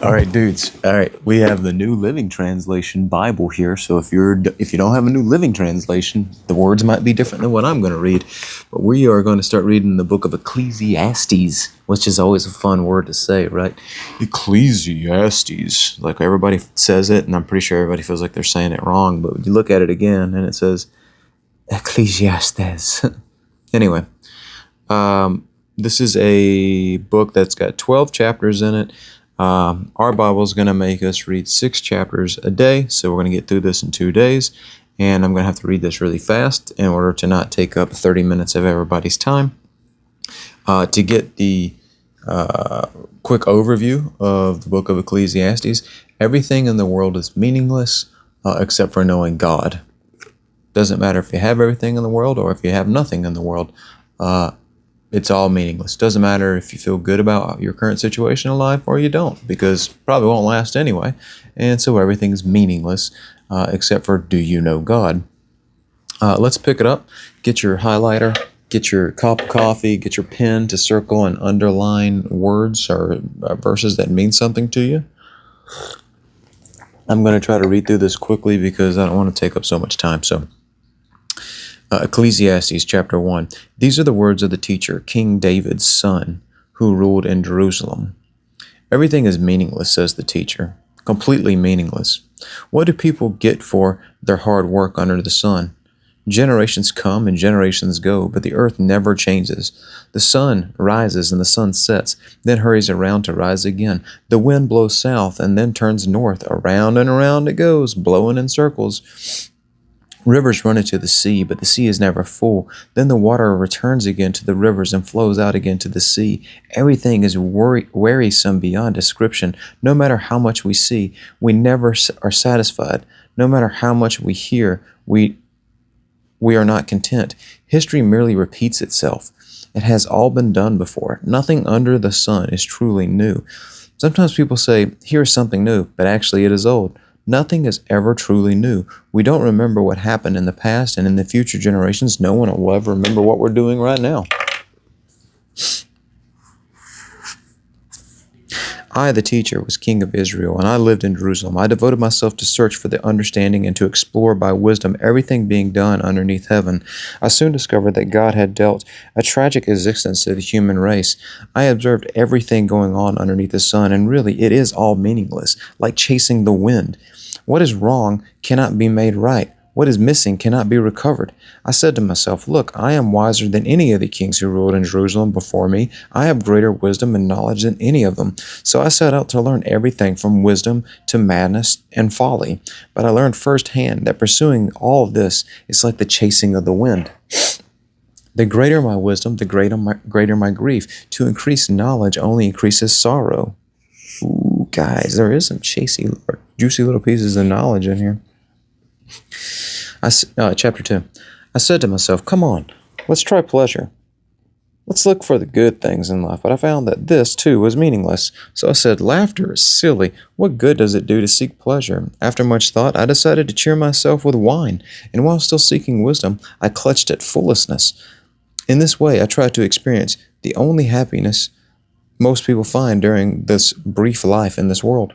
All right, dudes. All right, we have the New Living Translation Bible here. So if you don't have a New Living Translation, the words might be different than what I'm going to read. But we are going to start reading the book of Ecclesiastes, which is always a fun word to say, right? Ecclesiastes, like everybody says it, and I'm pretty sure everybody feels like they're saying it wrong. But you look at it again, and it says Ecclesiastes. Anyway, this is a book that's got 12 chapters in it. Our Bible is going to make us read 6 chapters a day, so we're going to get through this in 2 days, and I'm going to have to read this really fast in order to not take up 30 minutes of everybody's time. To get the quick overview of the book of Ecclesiastes, everything in the world is meaningless except for knowing God. Doesn't matter if you have everything in the world or if you have nothing in the world. It's all meaningless. Doesn't matter if you feel good about your current situation in life or you don't, because probably won't last anyway. And so everything's meaningless except for, do you know God? Let's pick it up. Get your highlighter, get your cup of coffee, get your pen to circle and underline words or verses that mean something to you. I'm going to try to read through this quickly because I don't want to take up so much time. So, Ecclesiastes chapter 1. These are the words of the teacher, King David's son, who ruled in Jerusalem. Everything is meaningless, says the teacher, completely meaningless. What do people get for their hard work under the sun? Generations come and generations go, but the earth never changes. The sun rises and the sun sets, then hurries around to rise again. The wind blows south and then turns north. Around and around it goes, blowing in circles. Rivers run into the sea, but the sea is never full. Then the water returns again to the rivers and flows out again to the sea. Everything is wearisome beyond description. No matter how much we see, we never are satisfied. No matter how much we hear, we are not content. History merely repeats itself. It has all been done before. Nothing under the sun is truly new. Sometimes people say, here's something new, but actually it is old. Nothing is ever truly new. We don't remember what happened in the past, and in the future generations, no one will ever remember what we're doing right now. I, the teacher, was king of Israel, and I lived in Jerusalem. I devoted myself to search for the understanding and to explore by wisdom everything being done underneath heaven. I soon discovered that God had dealt a tragic existence to the human race. I observed everything going on underneath the sun, and really it is all meaningless, like chasing the wind. What is wrong cannot be made right. What is missing cannot be recovered. I said to myself, look, I am wiser than any of the kings who ruled in Jerusalem before me. I have greater wisdom and knowledge than any of them. So I set out to learn everything from wisdom to madness and folly. But I learned firsthand that pursuing all of this is like the chasing of the wind. The greater my wisdom, the greater my grief. To increase knowledge only increases sorrow. Ooh, guys, there is some juicy little pieces of knowledge in here. Chapter 2. I said to myself, come on, let's try pleasure. Let's look for the good things in life. But I found that this, too, was meaningless. So I said, laughter is silly. What good does it do to seek pleasure? After much thought, I decided to cheer myself with wine. And while still seeking wisdom, I clutched at foolishness. In this way, I tried to experience the only happiness most people find during this brief life in this world.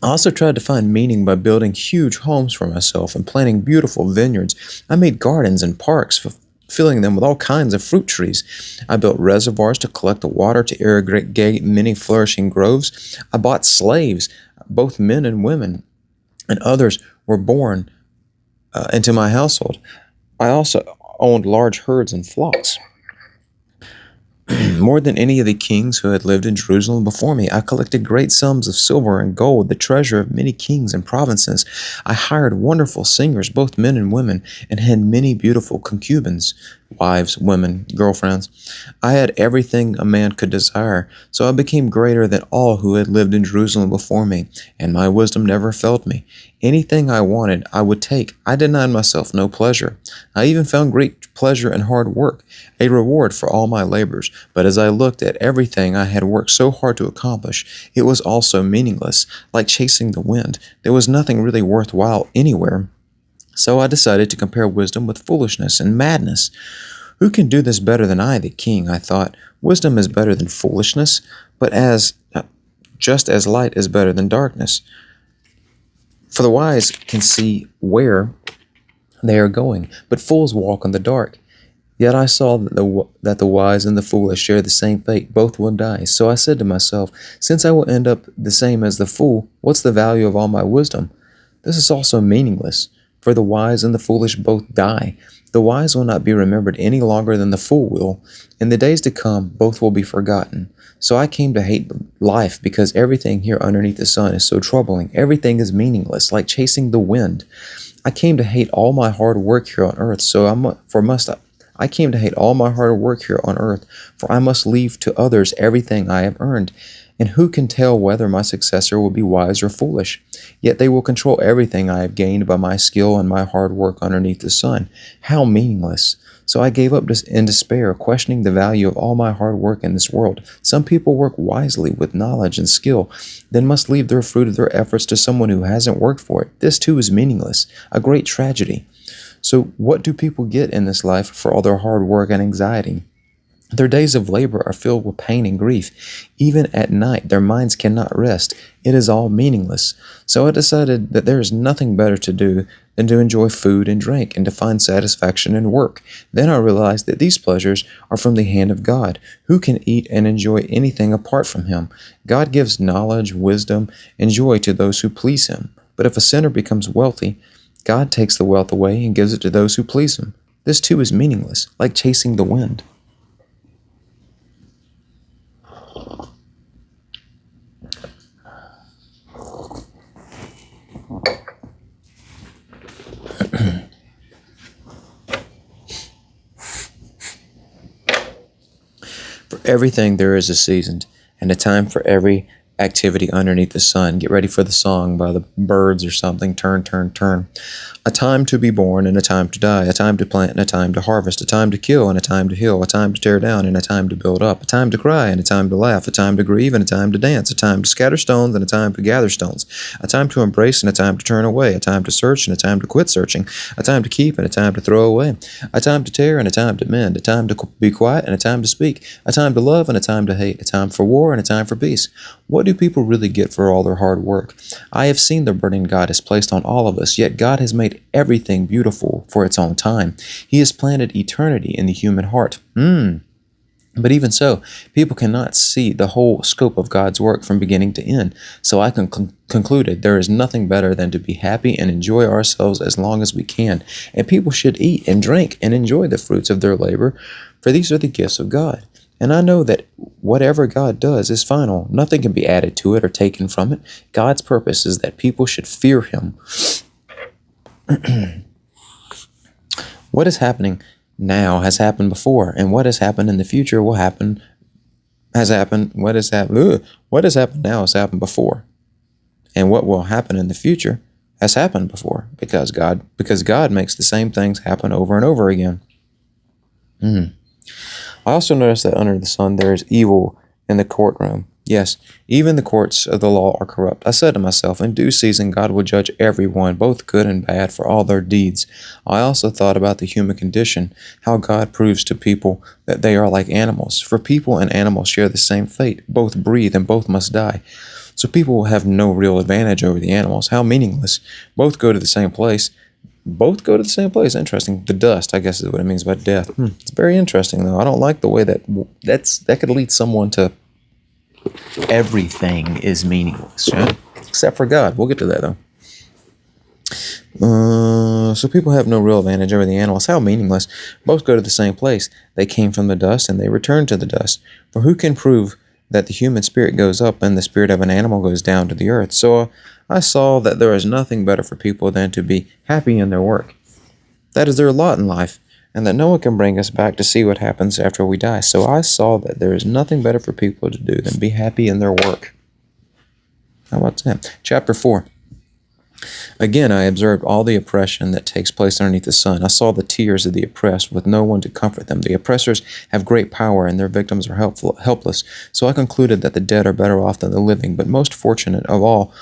I also tried to find meaning by building huge homes for myself and planting beautiful vineyards. I made gardens and parks, filling them with all kinds of fruit trees. I built reservoirs to collect the water to irrigate many flourishing groves. I bought slaves, both men and women, and others were born into my household. I also owned large herds and flocks. More than any of the kings who had lived in Jerusalem before me, I collected great sums of silver and gold, the treasure of many kings and provinces. I hired wonderful singers, both men and women, and had many beautiful concubines, wives, women, girlfriends. I had everything a man could desire, so I became greater than all who had lived in Jerusalem before me, and my wisdom never failed me. Anything I wanted, I would take. I denied myself no pleasure. I even found great pleasure in hard work, a reward for all my labors. But as I looked at everything I had worked so hard to accomplish, it was also meaningless, like chasing the wind. There was nothing really worthwhile anywhere. So I decided to compare wisdom with foolishness and madness. Who can do this better than I, the king? I thought. Wisdom is better than foolishness, but as just as light is better than darkness. For the wise can see where they are going, but fools walk in the dark. Yet I saw that the wise and the foolish share the same fate. Both will die. So I said to myself, since I will end up the same as the fool, what's the value of all my wisdom? This is also meaningless, for the wise and the foolish both die. The wise will not be remembered any longer than the fool will. In the days to come, both will be forgotten. So I came to hate life because everything here underneath the sun is so troubling. Everything is meaningless, like chasing the wind. I came to hate all my hard work here on earth, I came to hate all my hard work here on earth, for I must leave to others everything I have earned. And who can tell whether my successor will be wise or foolish? Yet they will control everything I have gained by my skill and my hard work underneath the sun. How meaningless! So I gave up in despair, questioning the value of all my hard work in this world. Some people work wisely with knowledge and skill, then must leave their fruit of their efforts to someone who hasn't worked for it. This too is meaningless, a great tragedy. So what do people get in this life for all their hard work and anxiety? Their days of labor are filled with pain and grief. Even at night, their minds cannot rest. It is all meaningless. So I decided that there is nothing better to do than to enjoy food and drink and to find satisfaction in work. Then I realized that these pleasures are from the hand of God. Who can eat and enjoy anything apart from Him? God gives knowledge, wisdom, and joy to those who please Him. But if a sinner becomes wealthy, God takes the wealth away and gives it to those who please Him. This too is meaningless, like chasing the wind. For everything there is a season, and a time for every activity underneath the sun. Get ready for the song by the Birds or something. Turn, turn, turn. A time to be born and a time to die, a time to plant and a time to harvest, a time to kill and a time to heal, a time to tear down and a time to build up, a time to cry and a time to laugh, a time to grieve and a time to dance, a time to scatter stones and a time to gather stones, a time to embrace and a time to turn away, a time to search and a time to quit searching, a time to keep and a time to throw away, a time to tear and a time to mend, a time to be quiet and a time to speak, a time to love and a time to hate, a time for war and a time for peace. What do people really get for all their hard work? I have seen the burden God has placed on all of us, yet God has made everything beautiful for its own time. He has planted eternity in the human heart. But even so, people cannot see the whole scope of God's work from beginning to end. So I concluded there is nothing better than to be happy and enjoy ourselves as long as we can. And people should eat and drink and enjoy the fruits of their labor, for these are the gifts of God. And I know that whatever God does is final. Nothing can be added to it or taken from it. God's purpose is that people should fear Him. What is happening now has happened before, and what has happened in the future what has happened now has happened before. And what will happen in the future has happened before, because God makes the same things happen over and over again. I also noticed that under the sun there is evil in the courtroom. Yes, even the courts of the law are corrupt. I said to myself, in due season God will judge everyone, both good and bad, for all their deeds. I also thought about the human condition, how God proves to people that they are like animals. For people and animals share the same fate. Both breathe and both must die. So people will have no real advantage over the animals. How meaningless. Both go to the same place. Interesting. The dust, I guess, is what it means by death. It's very interesting, though. I don't like the way that could lead someone to everything is meaningless, right? Except for God. We'll get to that, though. So people have no real advantage over the animals. How meaningless. Both go to the same place. They came from the dust and they return to the dust. For who can prove that the human spirit goes up and the spirit of an animal goes down to the earth? So I saw that there is nothing better for people than to be happy in their work. That is their lot in life, and that no one can bring us back to see what happens after we die. So I saw that there is nothing better for people to do than be happy in their work. How about that? Chapter 4. Again, I observed all the oppression that takes place underneath the sun. I saw the tears of the oppressed with no one to comfort them. The oppressors have great power and their victims are helpless. So I concluded that the dead are better off than the living, but most fortunate of all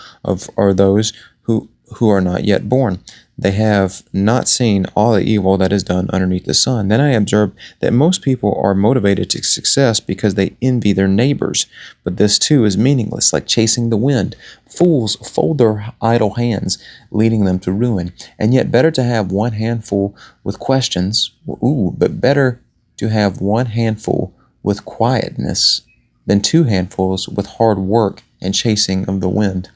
are those who are not yet born. They have not seen all the evil that is done underneath the sun. Then I observed that most people are motivated to success because they envy their neighbors. But this too is meaningless, like chasing the wind. Fools fold their idle hands, leading them to ruin. And yet better to have one handful with questions, but better to have one handful with quietness than two handfuls with hard work and chasing of the wind.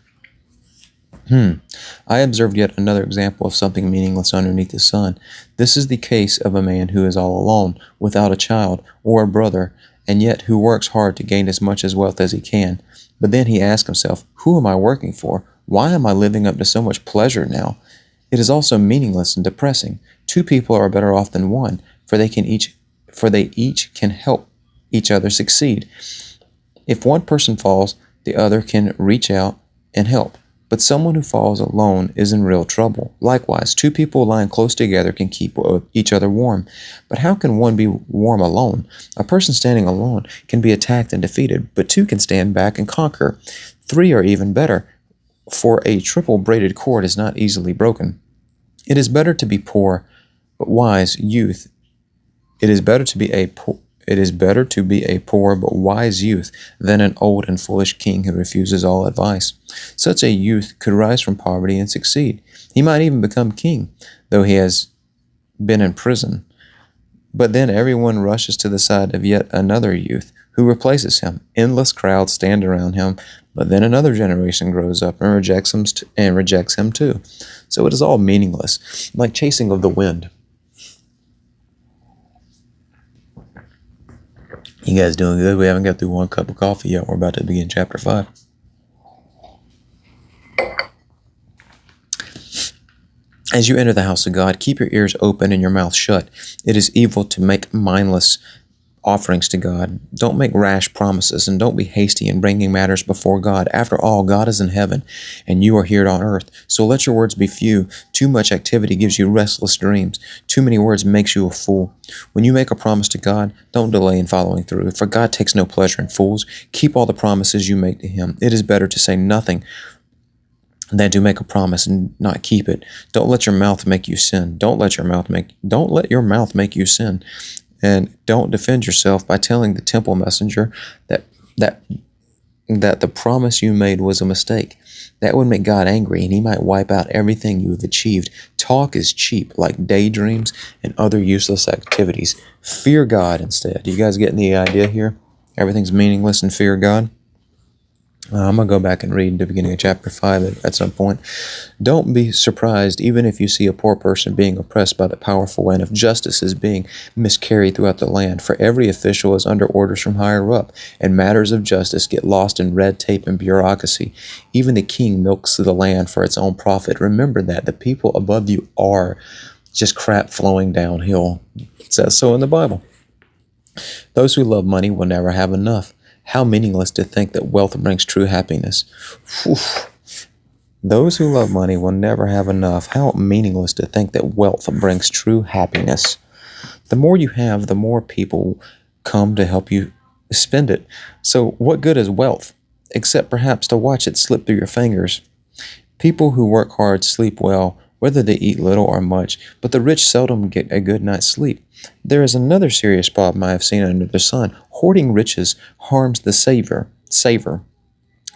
I observed yet another example of something meaningless underneath the sun. This is the case of a man who is all alone, without a child or a brother, and yet who works hard to gain as much as wealth as he can. But then he asks himself, who am I working for? Why am I living up to so much pleasure now? It is also meaningless and depressing. Two people are better off than one, for they each can help each other succeed. If one person falls, the other can reach out and help. But someone who falls alone is in real trouble. Likewise, two people lying close together can keep each other warm. But how can one be warm alone? A person standing alone can be attacked and defeated, but two can stand back and conquer. Three are even better, for a triple braided cord is not easily broken. It is better to be poor, but wise youth. It is better to be a poor but wise youth than an old and foolish king who refuses all advice. Such a youth could rise from poverty and succeed. He might even become king, though he has been in prison. But then everyone rushes to the side of yet another youth who replaces him. Endless crowds stand around him, but then another generation grows up and rejects him too. So it is all meaningless, like chasing of the wind. You guys doing good? We haven't got through one cup of coffee yet. We're about to begin chapter 5. As you enter the house of God, keep your ears open and your mouth shut. It is evil to make mindless offerings to God. Don't make rash promises, and don't be hasty in bringing matters before God. After all, God is in heaven, and you are here on earth. So let your words be few. Too much activity gives you restless dreams. Too many words makes you a fool. When you make a promise to God, don't delay in following through, for God takes no pleasure in fools. Keep all the promises you make to Him. It is better to say nothing than to make a promise and not keep it. Don't let your mouth make you sin. Don't let your mouth make you sin. And don't defend yourself by telling the temple messenger that the promise you made was a mistake. That would make God angry, and He might wipe out everything you have achieved. Talk is cheap, like daydreams and other useless activities. Fear God instead. You guys getting the idea here? Everything's meaningless and fear God. I'm going to go back and read the beginning of chapter 5 at some point. Don't be surprised even if you see a poor person being oppressed by the powerful, and if justice is being miscarried throughout the land, for every official is under orders from higher up, and matters of justice get lost in red tape and bureaucracy. Even the king milks the land for its own profit. Remember that the people above you are just crap flowing downhill. It says so in the Bible. Those who love money will never have enough. How meaningless to think that wealth brings true happiness. Whew. Those who love money will never have enough. How meaningless to think that wealth brings true happiness. The more you have, the more people come to help you spend it. So what good is wealth, except perhaps to watch it slip through your fingers? People who work hard sleep well, whether they eat little or much, but the rich seldom get a good night's sleep. There is another serious problem I have seen under the sun. Hoarding riches harms the saver.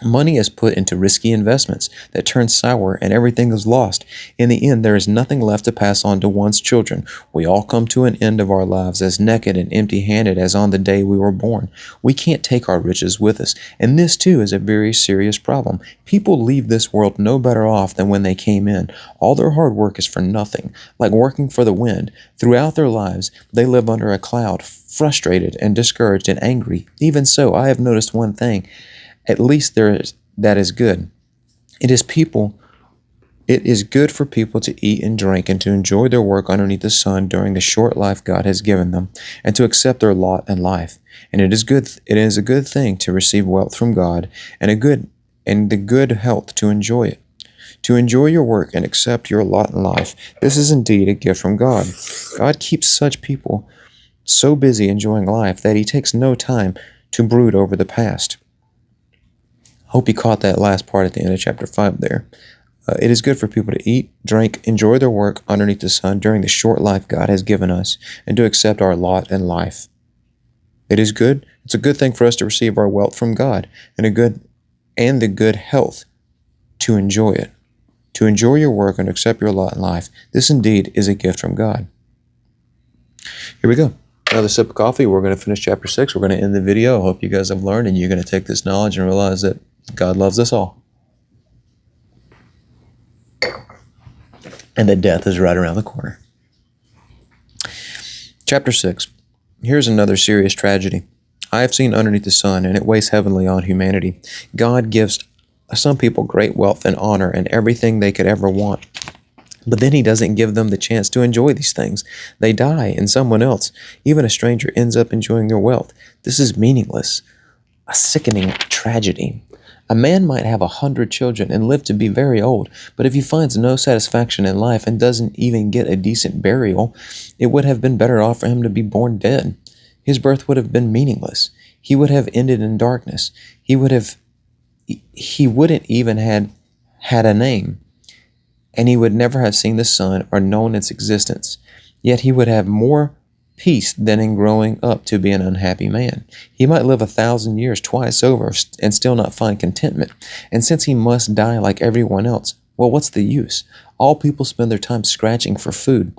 Money is put into risky investments that turn sour, and everything is lost. In the end, there is nothing left to pass on to one's children. We all come to an end of our lives as naked and empty-handed as on the day we were born. We can't take our riches with us, and this too is a very serious problem. People leave this world no better off than when they came in. All their hard work is for nothing, like working for the wind. Throughout their lives, they live under a cloud, frustrated and discouraged and angry. Even so, I have noticed one thing. At least that is good. It is good for people to eat and drink and to enjoy their work underneath the sun during the short life God has given them, and to accept their lot in life. And it is a good thing to receive wealth from God and the good health to enjoy it. To enjoy your work and accept your lot in life. This is indeed a gift from God. God keeps such people so busy enjoying life that He takes no time to brood over the past. Hope you caught that last part at the end of chapter 5 there. It is good for people to eat, drink, enjoy their work underneath the sun during the short life God has given us, and to accept our lot in life. It is good. It's a good thing for us to receive our wealth from God and the good health to enjoy it. To enjoy your work and accept your lot in life. This indeed is a gift from God. Here we go. Another sip of coffee. We're going to finish chapter 6. We're going to end the video. I hope you guys have learned and you're going to take this knowledge and realize that God loves us all. And that death is right around the corner. Chapter 6. Here's another serious tragedy. I have seen underneath the sun, and it weighs heavily on humanity. God gives some people great wealth and honor and everything they could ever want. But then he doesn't give them the chance to enjoy these things. They die, and someone else, even a stranger, ends up enjoying their wealth. This is meaningless. A sickening tragedy. A man might have 100 children and live to be very old, but if he finds no satisfaction in life and doesn't even get a decent burial, it would have been better off for him to be born dead. His birth would have been meaningless. He would have ended in darkness. He wouldn't even had a name, and he would never have seen the sun or known its existence. Yet he would have more peace than in growing up to be an unhappy man. He might live 1,000 years twice over and still not find contentment. And since he must die like everyone else, well, what's the use? All people spend their time scratching for food,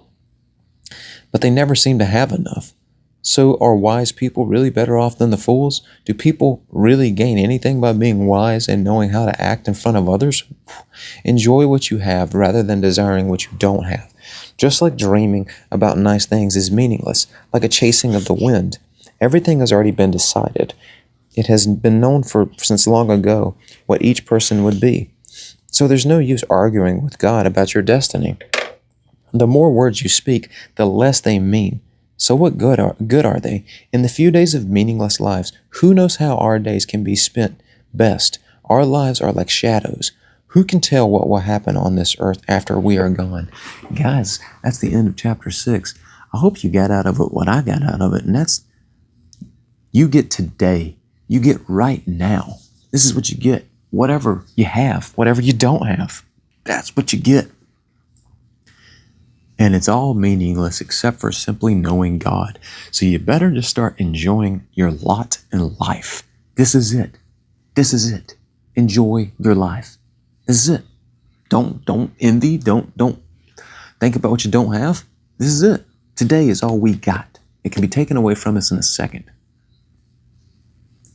but they never seem to have enough. So are wise people really better off than the fools? Do people really gain anything by being wise and knowing how to act in front of others? Enjoy what you have rather than desiring what you don't have. Just like dreaming about nice things is meaningless, like a chasing of the wind. Everything has already been decided. It has been known since long ago what each person would be. So there's no use arguing with God about your destiny. The more words you speak, the less they mean. So what good are they? In the few days of meaningless lives, who knows how our days can be spent best? Our lives are like shadows. Who can tell what will happen on this earth after we are gone? Guys, that's the end of chapter 6. I hope you got out of it what I got out of it, and that's you get today. You get right now. This is what you get. Whatever you have, whatever you don't have, that's what you get. And it's all meaningless except for simply knowing God. So you better just start enjoying your lot in life. This is it. This is it. Enjoy your life. This is it. Don't envy. Don't think about what you don't have. This is it. Today is all we got. It can be taken away from us in a second.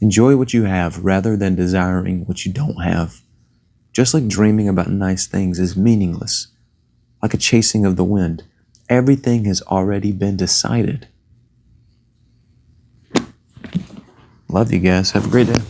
Enjoy what you have rather than desiring what you don't have. Just like dreaming about nice things is meaningless, like a chasing of the wind. Everything has already been decided. Love you guys. Have a great day.